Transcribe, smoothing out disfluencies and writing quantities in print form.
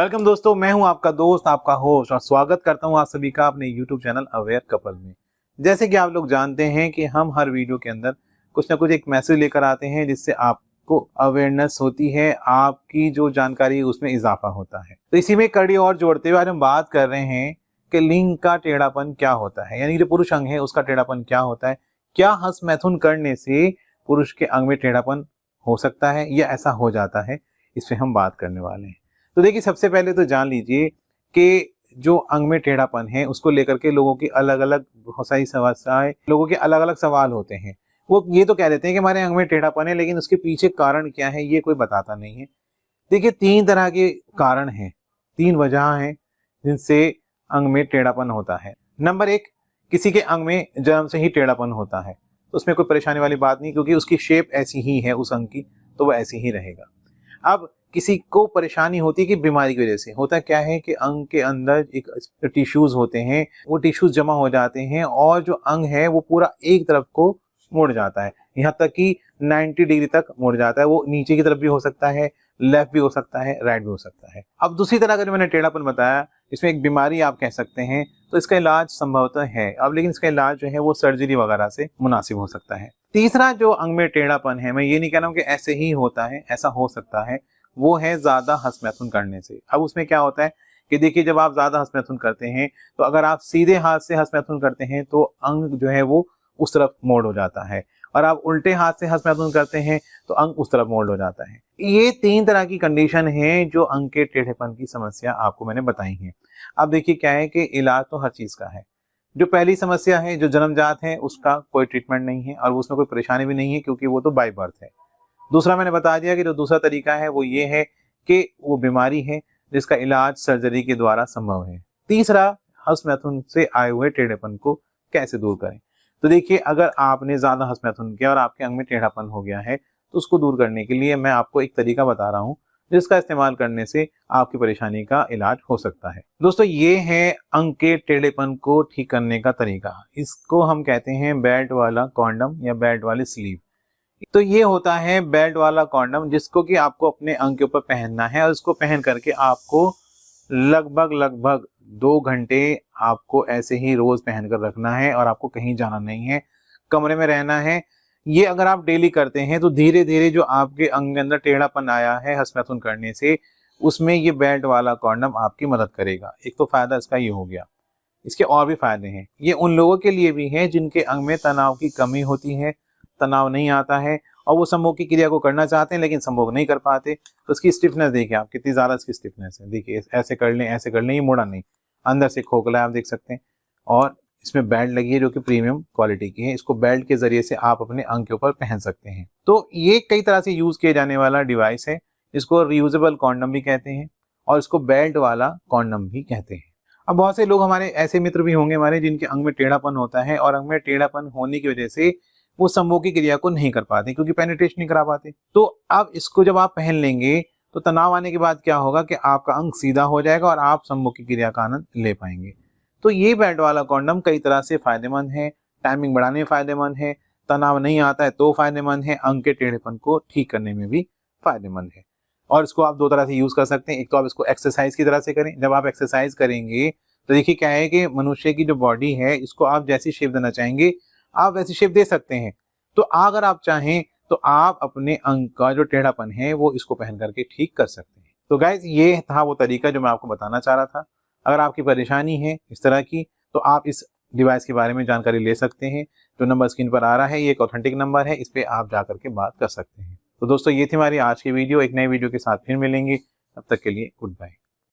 Welcome दोस्तों, मैं हूं आपका दोस्त, आपका होस्ट और स्वागत करता हूं आप सभी का अपने YouTube चैनल अवेयर कपल में। जैसे कि आप लोग जानते हैं कि हम हर वीडियो के अंदर कुछ ना कुछ एक मैसेज लेकर आते हैं जिससे आपको अवेयरनेस होती है, आपकी जो जानकारी है उसमें इजाफा होता है। तो इसी में कड़ी और जोड़ते हुए आज हम बात कर रहे हैं कि लिंग का टेढ़ापन क्या होता है, यानी जो पुरुष अंग है उसका टेढ़ापन क्या होता है। क्या हस्तमैथुन करने से पुरुष के अंग में टेढ़ापन हो सकता है या ऐसा हो जाता है, इस पे हम बात करने वाले हैं। तो देखिए, सबसे पहले तो जान लीजिए कि जो अंग में टेढ़ापन है उसको लेकर के लोगों की अलग अलग बहुत सारी समस्याएं, लोगों के अलग अलग सवाल होते हैं। वो ये तो कह देते हैं कि हमारे अंग में टेढ़ापन है, लेकिन उसके पीछे कारण क्या है ये कोई बताता नहीं है। देखिए, 3 तरह के कारण हैं, 3 वजह हैं जिनसे अंग में टेढ़ापन होता है। नंबर 1, किसी के अंग में जन्म से ही टेढ़ापन होता है, तो उसमें कोई परेशानी वाली बात नहीं, क्योंकि उसकी शेप ऐसी ही है उस अंग की, तो वो ऐसी ही रहेगा। अब किसी को परेशानी होती है कि बीमारी की वजह से होता क्या है कि अंग के अंदर एक टिश्यूज होते हैं, वो टिश्यूज जमा हो जाते हैं और जो अंग है वो पूरा एक तरफ को मुड़ जाता है, यहाँ तक कि 90 डिग्री तक मुड़ जाता है। वो नीचे की तरफ भी हो सकता है, लेफ्ट भी हो सकता है, राइट भी हो सकता है। अब दूसरी तरह का जो मैंने टेढ़ापन बताया, इसमें एक बीमारी आप कह सकते हैं, तो इसका इलाज संभवतः है अब, लेकिन इसका इलाज जो है वो सर्जरी वगैरह से मुनासिब हो सकता है। तीसरा जो अंग में टेढ़ापन है, मैं ये नहीं कह रहा हूँ कि ऐसे ही होता है, ऐसा हो सकता है, वो है ज्यादा हस्तमैथुन करने से। अब उसमें क्या होता है कि देखिए, जब आप ज्यादा हस्तमैथुन करते हैं तो अगर आप सीधे हाथ से हस्तमैथुन करते हैं तो अंग जो है वो उस तरफ मोड़ हो जाता है, और आप उल्टे हाथ से हस्तमैथुन करते हैं तो अंग उस तरफ मोड़ हो जाता है। ये 3 तरह की कंडीशन है जो अंग के टेढ़ेपन की समस्या आपको मैंने बताई है। अब देखिए, क्या है कि इलाज तो हर चीज का है। जो पहली समस्या है, जो जन्मजात है, उसका कोई ट्रीटमेंट नहीं है और उसमें कोई परेशानी भी नहीं है, क्योंकि वो तो बाय बर्थ है। दूसरा मैंने बता दिया कि जो दूसरा तरीका है वो ये है कि वो बीमारी है जिसका इलाज सर्जरी के द्वारा संभव है। तीसरा, हस्तमैथुन से आए हुए टेढ़ेपन को कैसे दूर करें। तो देखिए, अगर आपने ज्यादा हस्तमैथुन किया और आपके अंग में टेढ़ापन हो गया है तो उसको दूर करने के लिए मैं आपको एक तरीका बता रहा हूँ जिसका इस्तेमाल करने से आपकी परेशानी का इलाज हो सकता है। दोस्तों, ये है अंग के टेढ़ेपन को ठीक करने का तरीका। इसको हम कहते हैं बेल्ट वाला कॉन्डम या बेल्ट वाली स्लीव। तो ये होता है बेल्ट वाला कॉन्डम, जिसको कि आपको अपने अंग के ऊपर पहनना है और इसको पहन करके आपको लगभग 2 घंटे आपको ऐसे ही रोज पहनकर रखना है और आपको कहीं जाना नहीं है, कमरे में रहना है। ये अगर आप डेली करते हैं तो धीरे धीरे जो आपके अंग के अंदर टेढ़ापन आया है हस्तमैथुन करने से, उसमें ये बेल्ट वाला कॉन्डम आपकी मदद करेगा। एक तो फायदा इसका ये हो गया। इसके और भी फायदे हैं। ये उन लोगों के लिए भी है जिनके अंग में तनाव की कमी होती है, तनाव नहीं आता है और वो संभोग की क्रिया को करना चाहते हैं लेकिन संभोग नहीं कर पाते। तो उसकी स्टिफनेस देखिए आप, कितनी ज्यादा इसकी स्टिफनेस है। देखिए, ऐसे कर लें, ऐसे कर लें, ये मुड़ा नहीं, अंदर से खोखला है, आप देख सकते हैं। और इसमें बेल्ट लगी है जो कि प्रीमियम क्वालिटी की है। इसको बेल्ट के जरिए से आप अपने अंग के ऊपर पहन सकते हैं। तो ये कई तरह से यूज किए जाने वाला डिवाइस है। इसको रियूजेबल कॉन्डम भी कहते हैं और इसको बेल्ट वाला कॉन्डम भी कहते हैं। अब बहुत से लोग हमारे ऐसे मित्र भी होंगे हमारे जिनके अंग में टेढ़ापन होता है और अंग में टेढ़ापन होने की वजह से वो संभोग की क्रिया को नहीं कर पाते, क्योंकि पेनिट्रेशन नहीं करा पाते। तो अब इसको जब आप पहन लेंगे तो तनाव आने के बाद क्या होगा कि आपका अंग सीधा हो जाएगा और आप संभोग की क्रिया का आनंद ले पाएंगे। तो ये बेल्ट वाला कॉन्डम कई तरह से फायदेमंद है, टाइमिंग बढ़ाने में फायदेमंद है, तनाव नहीं आता है तो फायदेमंद है, अंग के टेढ़ेपन को ठीक करने में भी फायदेमंद है। और इसको आप 2 तरह से यूज कर सकते हैं। एक तो आप इसको एक्सरसाइज की तरह से करें। जब आप एक्सरसाइज करेंगे तो देखिए, क्या है कि मनुष्य की जो बॉडी है, इसको आप जैसी शेप देना चाहेंगे आप वैसी शेप दे सकते हैं। तो अगर आप चाहें तो आप अपने अंग का जो टेढ़ापन है वो इसको पहन करके ठीक कर सकते हैं। तो गाइज, ये था वो तरीका जो मैं आपको बताना चाह रहा था। अगर आपकी परेशानी है इस तरह की तो आप इस डिवाइस के बारे में जानकारी ले सकते हैं। जो नंबर स्क्रीन पर आ रहा है ये एक ऑथेंटिक नंबर है, इस पे आप जा करके बात कर सकते हैं। तो दोस्तों, ये थी हमारी आज की वीडियो। एक नई वीडियो के साथ फिर मिलेंगे, तब तक के लिए गुड बाय।